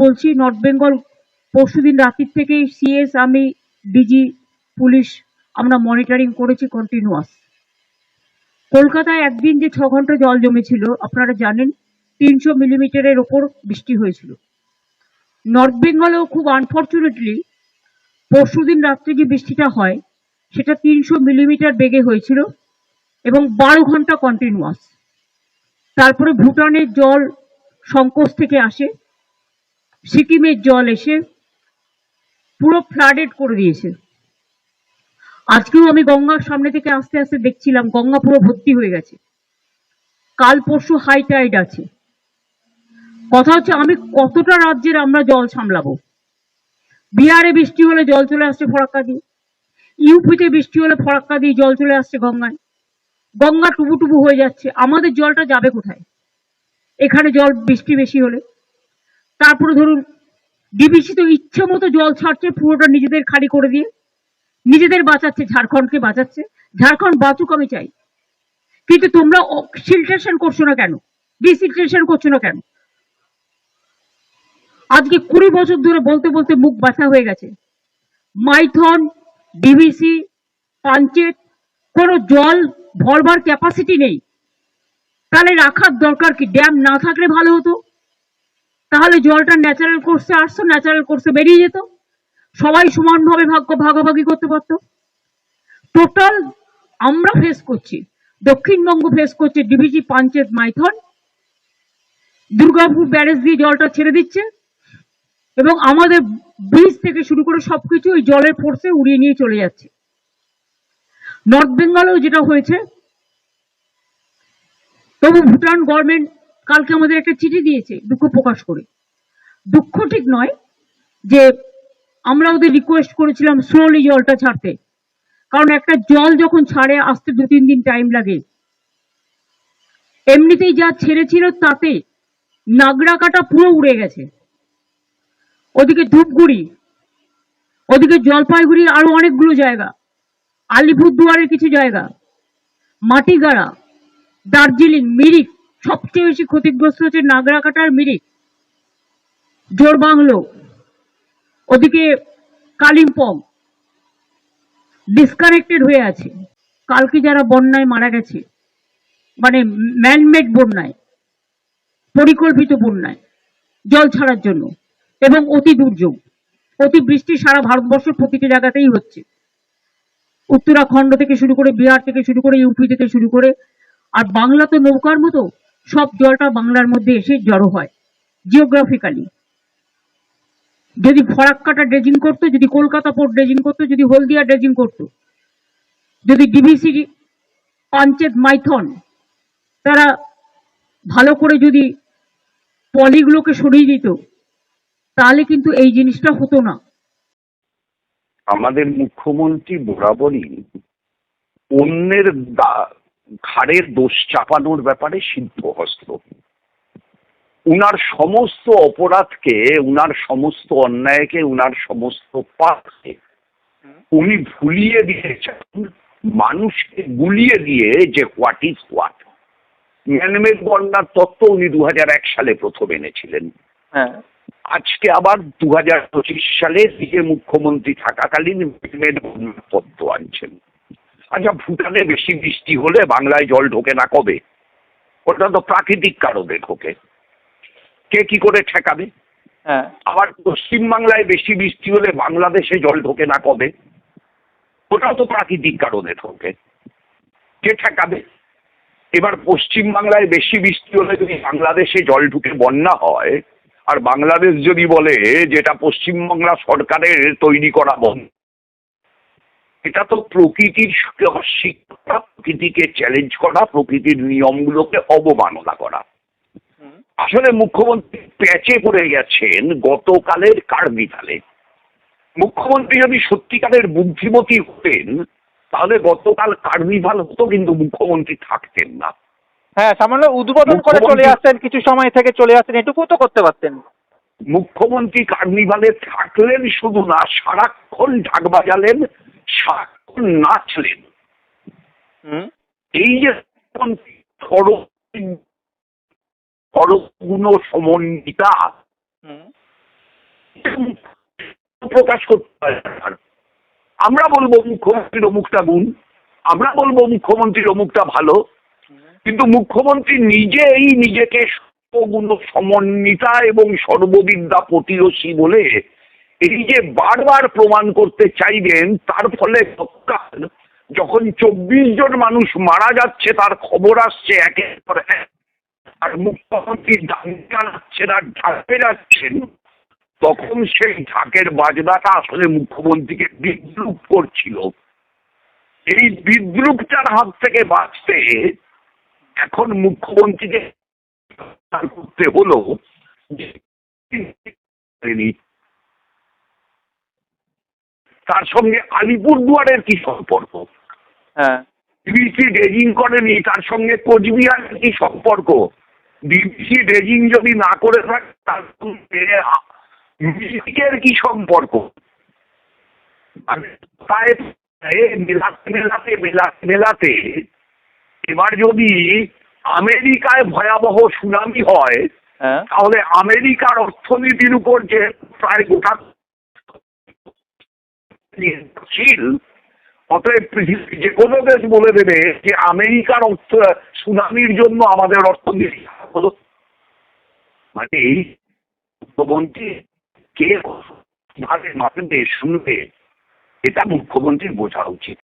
বলছি, নর্থ বেঙ্গল পরশুদিন রাত্রির থেকেই সিএস, আমি, ডিজি, পুলিশ আমরা মনিটরিং করেছি কন্টিনিউয়াস। কলকাতায় একদিন যে 6 ঘন্টা জল জমেছিল আপনারা জানেন, 300 মিলিমিটারের ওপর বৃষ্টি হয়েছিল। নর্থ বেঙ্গলেও খুব আনফর্চুনেটলি পরশুদিন রাত্রে যে বৃষ্টিটা হয় সেটা 300 মিলিমিটার বেগে হয়েছিল এবং 12 ঘন্টা কন্টিনিউয়াস। তারপরে ভুটানের জল সংকোচ থেকে আসে, সিকিমের জল এসে পুরো ফ্লাডেড করে দিয়েছে। আজকেও আমি গঙ্গার সামনে থেকে আস্তে আস্তে দেখছিলাম গঙ্গা পুরো ভর্তি হয়ে গেছে। কাল পরশু হাই টাইড আছে। কথা হচ্ছে আমি কতটা রাজ্যের আমরা জল সামলাবো। বিহারে বৃষ্টি হলে জল চলে আসছে ফরাক্কা দিয়ে, ইউপিতে বৃষ্টি হলে ফরাক্কা দিয়ে জল চলে আসছে গঙ্গায়, গঙ্গা টুবু টুবু হয়ে যাচ্ছে। আমাদের জলটা যাবে কোথায় এখানে জল বৃষ্টি বেশি হলে? তারপরে ধরুন ডিবিসি তো ইচ্ছে মতো জল ছাড়ছে, পুরোটা নিজেদের খালি করে দিয়ে নিজেদের বাঁচাচ্ছে, ঝাড়খণ্ডকে বাঁচাচ্ছে। ঝাড়খণ্ড বাঁচুক আমি চাই, কিন্তু তোমরা সিলট্রেশন করছো না কেন, ডিসিলট্রেশন করছো না কেন? আজকে 20 বছর ধরে বলতে বলতে মুখ ব্যথা হয়ে গেছে। মাইথন, ডিবিসি, পাঞ্চেত কোনো জল ভরবার ক্যাপাসিটি নেই। তাহলে রাখার দরকার কি? ড্যাম না থাকলে ভালো হতো, তাহলে জলটা ন্যাচারাল কোর্সে আসতো, ন্যাচারাল কোর্সে বেরিয়ে যেত, সবাই সমানভাবে ভাগাভাগি করতে পারতো। টোটাল আমরা ফেস করছি, দক্ষিণবঙ্গ ফেস করছে ডিবিসি, পাঞ্চেত, মাইথন। দুর্গাপুর ব্যারেজ দিয়ে জলটা ছেড়ে দিচ্ছে এবং আমাদের ব্রিজ থেকে শুরু করে সবকিছু ওই জলের ফোর্সে উড়িয়ে নিয়ে চলে যাচ্ছে। নর্থ বেঙ্গলেও যেটা হয়েছে, তবু ভুটান গভর্নমেন্ট কালকে আমাদের একটা চিঠি দিয়েছে দুঃখ প্রকাশ করে। দুঃখ ঠিক নয়, যে আমরা ওদের রিকোয়েস্ট করেছিলাম স্লোলি জলটা ছাড়তে, কারণ একটা জল যখন ছাড়ে আসতে 2-3 দিন টাইম লাগে। এমনিতেই যা ছেড়েছিল তাতে নাগরাকাটা পুরো উড়ে গেছে, ওদিকে ধূপগুড়ি, ওদিকে জলপাইগুড়ি, আরো অনেকগুলো জায়গা, আলিপুরদুয়ারের কিছু জায়গা, মাটিগাড়া, দার্জিলিং, মিরিক, সবচেয়ে বেশি ক্ষতিগ্রস্ত হচ্ছে নাগরাকাটার মিরিক, জোরবাংলো, ওদিকে কালিম্পং ডিসকানেক্টেড হয়ে আছে। কালকে যারা বন্যায় মারা গেছে, মানে ম্যানমেড বন্যায়, পরিকল্পিত বন্যায় জল ছাড়ার জন্য, এবং অতি দুর্যোগ, অতি বৃষ্টি সারা ভারতবর্ষের প্রতিটি জায়গাতেই হচ্ছে, উত্তরাখণ্ড থেকে শুরু করে, বিহার থেকে শুরু করে, ইউপি থেকে শুরু করে। আর বাংলা তো নৌকার মতো, সব জলটা বাংলার মধ্যে এসে জড়ো হয় জিওগ্রাফিক্যালি। যদি ফরাক্কাটা ড্রেজিং করতো, যদি কলকাতা পোর্ট ড্রেজিং করতো, যদি হলদিয়া ড্রেজিং করতো, যদি ডিবিসি, পাঞ্চেত, মাইথন তারা ভালো করে যদি পলিগুলোকে সরিয়ে দিত, তাহলে কিন্তু এই জিনিসটা হতো না। আমাদের মুখ্যমন্ত্রী বরাবরই অন্যের ঘাড়ের দোষ চাপানোর ব্যাপারে সিদ্ধহস্ত। উনার সমস্ত অপরাধকে, উনার সমস্ত অন্যায়কে, উনার সমস্ত পাপকে উনি ভুলিয়ে দিয়েছেন মানুষকে গুলিয়ে দিয়ে, যে হোয়াট ইজ হোয়াট। ম্যানমেড বন্যার তত্ত্ব উনি 2001 সালে প্রথম এনেছিলেন। আজকে আবার 2025 সালে নিজে মুখ্যমন্ত্রী থাকাকালীন ম্যানমেড বন্যার তত্ত্ব আনছেন। আচ্ছা, ভুটানে বেশি বৃষ্টি হলে বাংলায় জল ঢোকে না কবে? ওটা তো প্রাকৃতিক কারণে ঢোকে, কে কি করে ঠেকাবে? আবার পশ্চিম বাংলায় বেশি বৃষ্টি হলে বাংলাদেশে জল ঢোকে না কবে? ওটাও তো প্রাকৃতিক কারণে ঢোকে, কে ঠেকাবে? এবার পশ্চিম বাংলায় বেশি বৃষ্টি হলে যদি বাংলাদেশে জল ঢুকে বন্যা হয়, আর বাংলাদেশ যদি বলে যেটা পশ্চিমবাংলা সরকারের তৈরি করা বন্যা, এটা তো প্রকৃতির শিক্ষা, প্রকৃতিকে চ্যালেঞ্জ করা, প্রকৃতির নিয়মগুলোকে অবমাননা করা। আসলে মুখ্যমন্ত্রী প্যাচে পড়ে গেছেন গতকালের কার্নিভালে। মুখ্যমন্ত্রী যদি সত্যিকারের বুদ্ধিমতী হতেন তাহলে গতকাল কার্নিভাল হতো, কিন্তু মুখ্যমন্ত্রী থাকতেন না। সামান্য উদ্বোধন করে চলে আসতেন, কিছু সময় থেকে চলে আসতেন, এটুকু তো করতে পারতেন। মুখ্যমন্ত্রী কার্নিভালে থাকলেন শুধু না, সারাক্ষণ ঢাক বাজালেন, সারাক্ষণ নাচলেন। এই যে সড়কগুলো সমন্বিতা, প্রকাশ করতে পারে না। আমরা বলবো মুখ্যমন্ত্রীর অমুকটা গুণ, আমরা বলবো মুখ্যমন্ত্রীর অমুকটা ভালো, কিন্তু মুখ্যমন্ত্রী নিজেই নিজেকে সর্বগুণ সমন্বিতা এবং সর্ববিদ্যা পতিরসী বলে এই যে বারবার প্রমাণ করতে চাইবেন, তার ফলে যখন 24 জন মানুষ মারা যাচ্ছে তার খবর আসছে একের পর এক, আর মুখ্যমন্ত্রী দাবি জানাচ্ছেন আর ঢাকে যাচ্ছেন, তখন সেই ঢাকের বাজনাটা আসলে মুখ্যমন্ত্রীকে বিদ্রুপ করছিল। এই বিদ্রুপটার হাত থেকে বাঁচতে এখন মুখ্যমন্ত্রীকে করতে হলো তার সঙ্গে আলিপুরদুয়ারের কি সম্পর্ক, হ্যাঁ ডিবিসি ড্রেজিং করেনি তার সঙ্গে কোচবিহারের কি সম্পর্ক, ডিবিসি ড্রেজিং যদি না করে থাকে তার সঙ্গে মিউজিকের কি সম্পর্ক, মেলাতে এবার যদি আমেরিকায় ভয়াবহ সুনামি হয় হ্যাঁ তাহলে আমেরিকার অর্থনীতির উপর যে প্রায় গোটা নির্ভরশীল, অতএব পৃথিবীর যে কোনো দেশ বলে দেবে যে আমেরিকার সুনামির জন্য আমাদের অর্থনীতি হলো, মানে এই মুখ্যমন্ত্রী কে ভাবে মাপবে শুনবে, এটা মুখ্যমন্ত্রীর বোঝা উচিত।